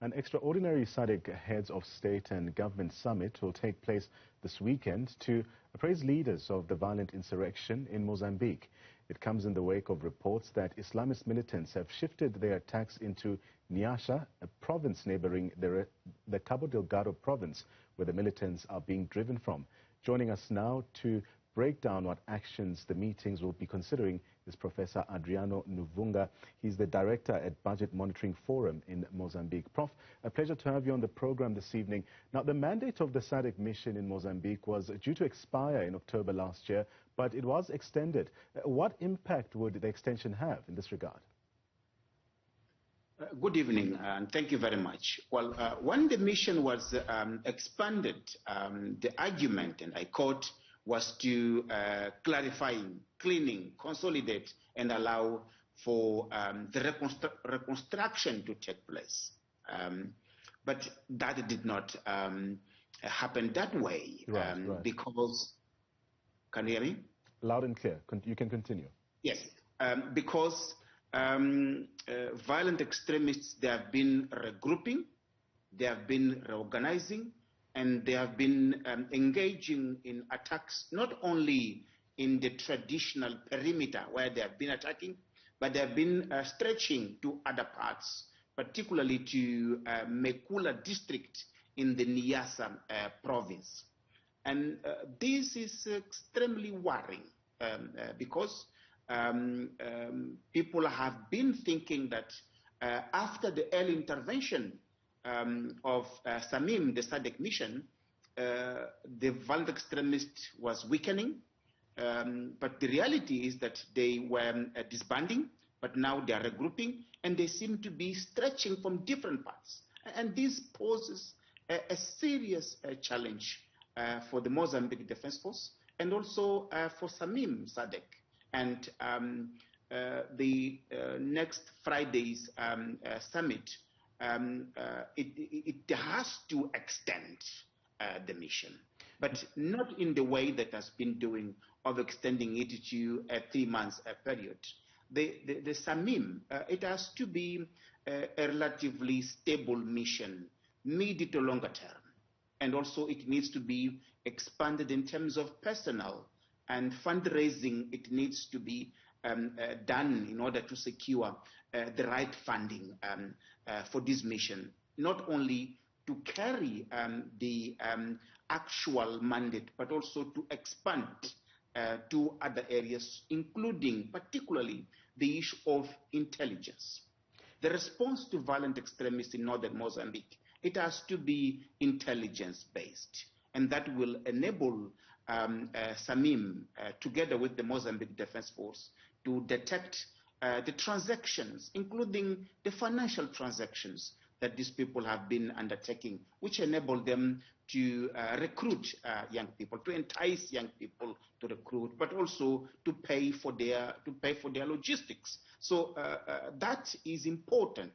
An extraordinary SADC Heads of State and Government Summit will take place this weekend to appraise leaders of the violent insurrection in Mozambique. It comes in the wake of reports that Islamist militants have shifted their attacks into Niassa, a province neighbouring the Cabo Delgado province, where the militants are being driven from. Joining us now to break down what actions the meetings will be considering is Professor Adriano Nuvunga. He's the director at Budget Monitoring Forum in Mozambique. Prof, a pleasure to have you on the program this evening. Now, the mandate of the SADC mission in Mozambique was due to expire in October last year, but it was extended. What impact would the extension have in this regard? Good evening, and thank you very much. Well, when the mission was expanded, the argument, and I quote, was to clarify, cleaning, consolidate, and allow for the reconstruction to take place. But that did not happen that way, right. Because, can you hear me? Loud and clear. You can continue. Yes, because violent extremists, they have been regrouping, they have been reorganizing, and they have been engaging in attacks not only in the traditional perimeter where they have been attacking, but they have been stretching to other parts, particularly to Mekula district in the Niassa province. And this is extremely worrying because people have been thinking that after the early intervention of SAMIM, the SADC mission, the violent extremist was weakening, but the reality is that they were disbanding, but now they are regrouping, and they seem to be stretching from different parts. And this poses a serious challenge for the Mozambique Defense Force, and also for SAMIM SADC. And the next Friday's summit, it has to extend the mission, but not in the way that has been doing of extending it to a 3 months period. The SAMIM, it has to be a relatively stable mission, mid to longer term, and also it needs to be expanded in terms of personnel and fundraising. It needs to be done in order to secure the right funding for this mission, not only to carry the actual mandate, but also to expand to other areas, including particularly the issue of intelligence. The response to violent extremists in northern Mozambique, it has to be intelligence-based, and that will enable SAMIM, together with the Mozambique Defense Force, to detect the transactions, including the financial transactions that these people have been undertaking, which enable them to recruit young people, to entice young people to recruit, but also to pay for their logistics. So that is important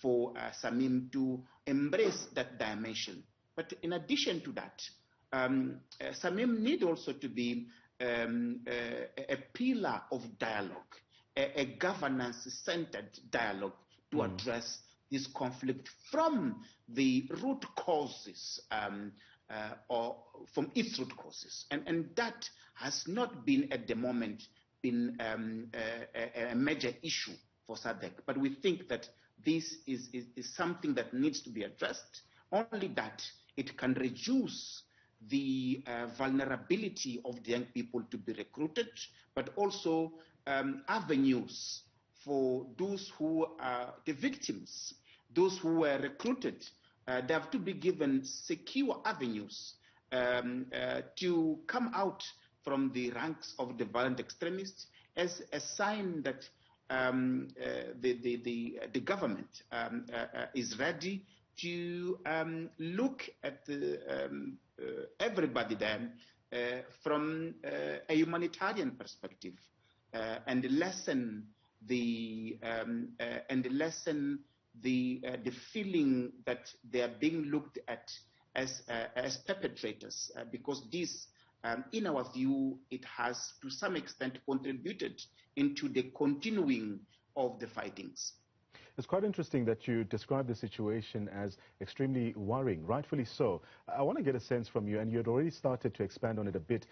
for SAMIM to embrace that dimension. But in addition to that, SAMIM need also to be a pillar of dialogue, a governance-centered dialogue to address this conflict from the root causes, or from its root causes. And that has not been at the moment been a major issue for SADC. But we think that this is something that needs to be addressed. Only that it can reduce the vulnerability of the young people to be recruited, but also avenues for those who are the victims, those who were recruited. They have to be given secure avenues to come out from the ranks of the violent extremists, as a sign that the government is ready to look at everybody then from a humanitarian perspective, and lessen the feeling that they are being looked at as perpetrators, because this, in our view, it has to some extent contributed into the continuing of the fightings. It's quite interesting that you describe the situation as extremely worrying, rightfully so. I want to get a sense from you, and you had already started to expand on it a bit,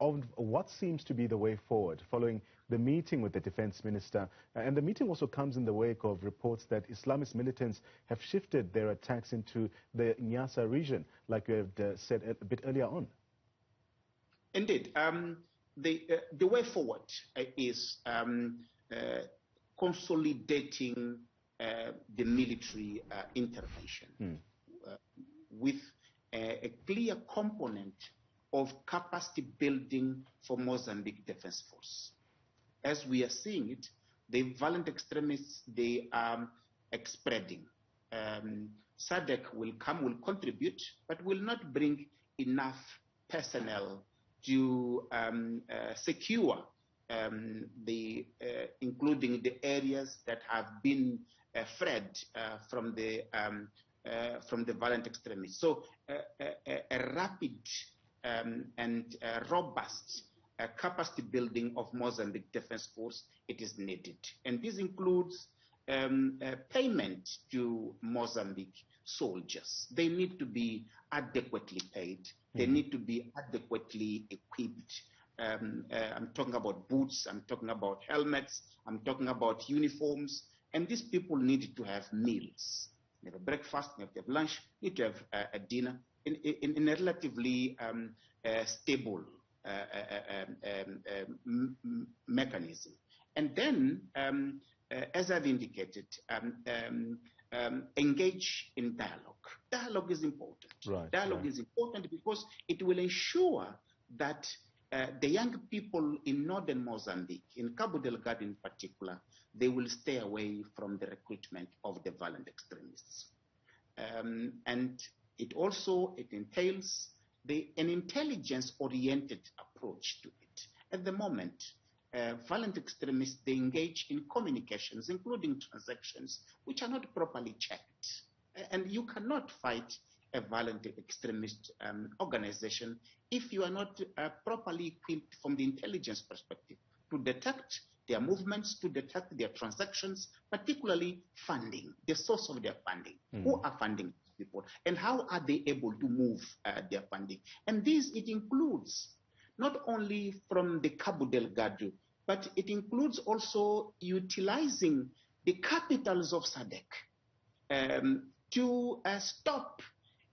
of what seems to be the way forward following the meeting with the defense minister. And the meeting also comes in the wake of reports that Islamist militants have shifted their attacks into the Niassa region, like you had said a bit earlier on. Indeed. The way forward is consolidating the military intervention with a clear component of capacity building for Mozambique Defense Force. As we are seeing it, the violent extremists, they are spreading. SADC will contribute, but will not bring enough personnel to secure including the areas that have been fled from the violent extremists. So a rapid and robust capacity building of Mozambique Defense Force, it is needed. And this includes payment to Mozambique soldiers. They need to be adequately paid. They need to be adequately equipped. I'm talking about boots, I'm talking about helmets, I'm talking about uniforms. And these people need to have meals. They have a breakfast, they have to have lunch, they need to have a dinner in a relatively stable mechanism. And then, as I've indicated, engage in dialogue. Dialogue is important. Dialogue is important because it will ensure that the young people in northern Mozambique, in Cabo Delgado in particular, they will stay away from the recruitment of the violent extremists. And it entails an intelligence-oriented approach to it. At the moment, violent extremists, they engage in communications, including transactions, which are not properly checked. And you cannot fight a violent extremist organization if you are not properly equipped from the intelligence perspective to detect their movements, to detect their transactions, particularly funding, the source of their funding. Who are funding people, and how are they able to move their funding? And it includes not only from the Cabo Delgado, but it includes also utilizing the capitals of SADC to stop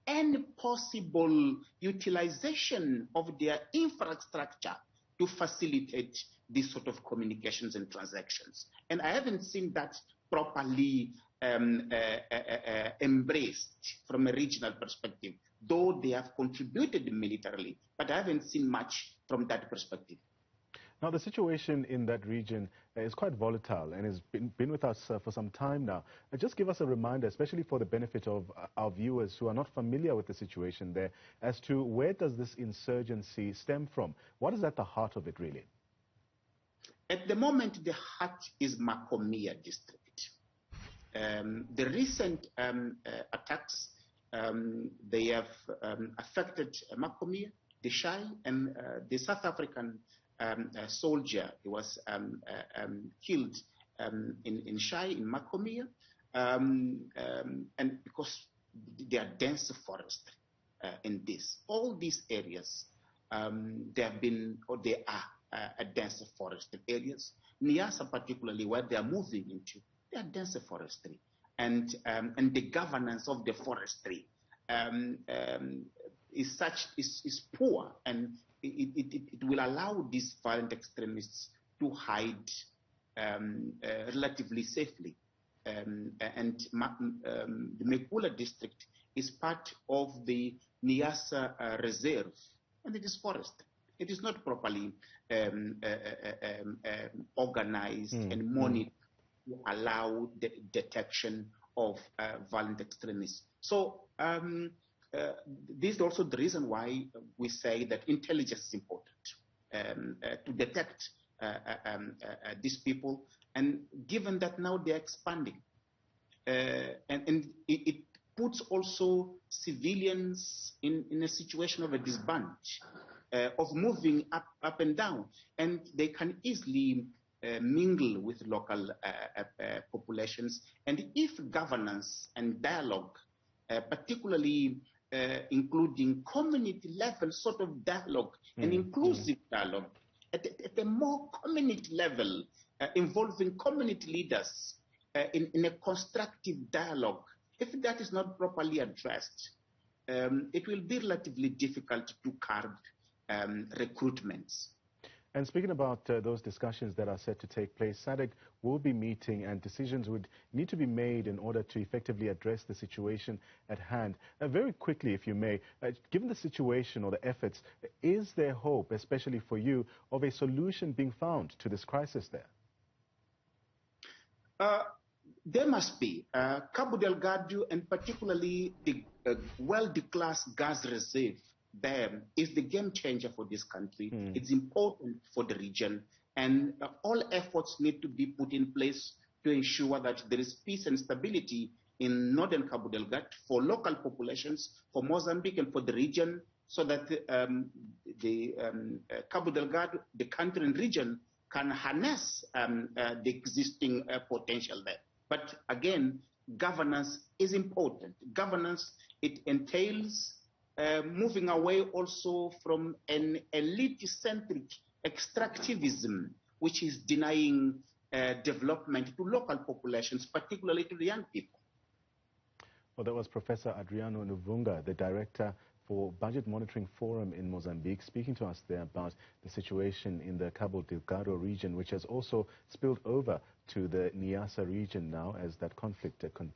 any possible utilization of their infrastructure to facilitate these sort of communications and transactions. And I haven't seen that properly embraced from a regional perspective, though they have contributed militarily, but I haven't seen much from that perspective. Now, the situation in that region is quite volatile and has been with us for some time now. Just give us a reminder, especially for the benefit of our viewers who are not familiar with the situation there, as to where does this insurgency stem from? What is at the heart of it, really? At the moment, the heart is Macomia district. The recent attacks, they have affected Macomia, the Shai, and the South African soldier. He was killed in Shai, in Macomia, and because there are dense forests in all these areas, they are dense forested areas. Niassa particularly, where they are moving into, they are dense forestry, and the governance of the forestry is poor, and it will allow these violent extremists to hide relatively safely. And the Mekula district is part of the Niassa reserve, and it is forest. It is not properly organized and monitored to allow the detection of violent extremists. So this is also the reason why we say that intelligence is important to detect these people. And given that now they're expanding, and it puts also civilians in a situation of a disadvantage, of moving up and down, and they can easily mingle with local populations. And if governance and dialogue, particularly including community level sort of dialogue and inclusive dialogue, at a more community level, involving community leaders in a constructive dialogue, if that is not properly addressed, it will be relatively difficult to curb recruitments. And speaking about those discussions that are set to take place, SADC will be meeting and decisions would need to be made in order to effectively address the situation at hand. Very quickly, if you may, given the situation or the efforts, is there hope, especially for you, of a solution being found to this crisis there? There must be. Cabo Delgado, and particularly the well-declared gas reserve there, is the game changer for this country. It's important for the region, and all efforts need to be put in place to ensure that there is peace and stability in northern Cabo Delgado for local populations, for Mozambique, and for the region, so that Cabo Delgado, the country and region, can harness the existing potential there. But again, governance is important. Governance, it entails moving away also from an elite-centric extractivism, which is denying development to local populations, particularly to the young people. Well, that was Professor Adriano Nuvunga, the Director for Budget Monitoring Forum in Mozambique, speaking to us there about the situation in the Cabo Delgado region, which has also spilled over to the Niassa region now as that conflict continues.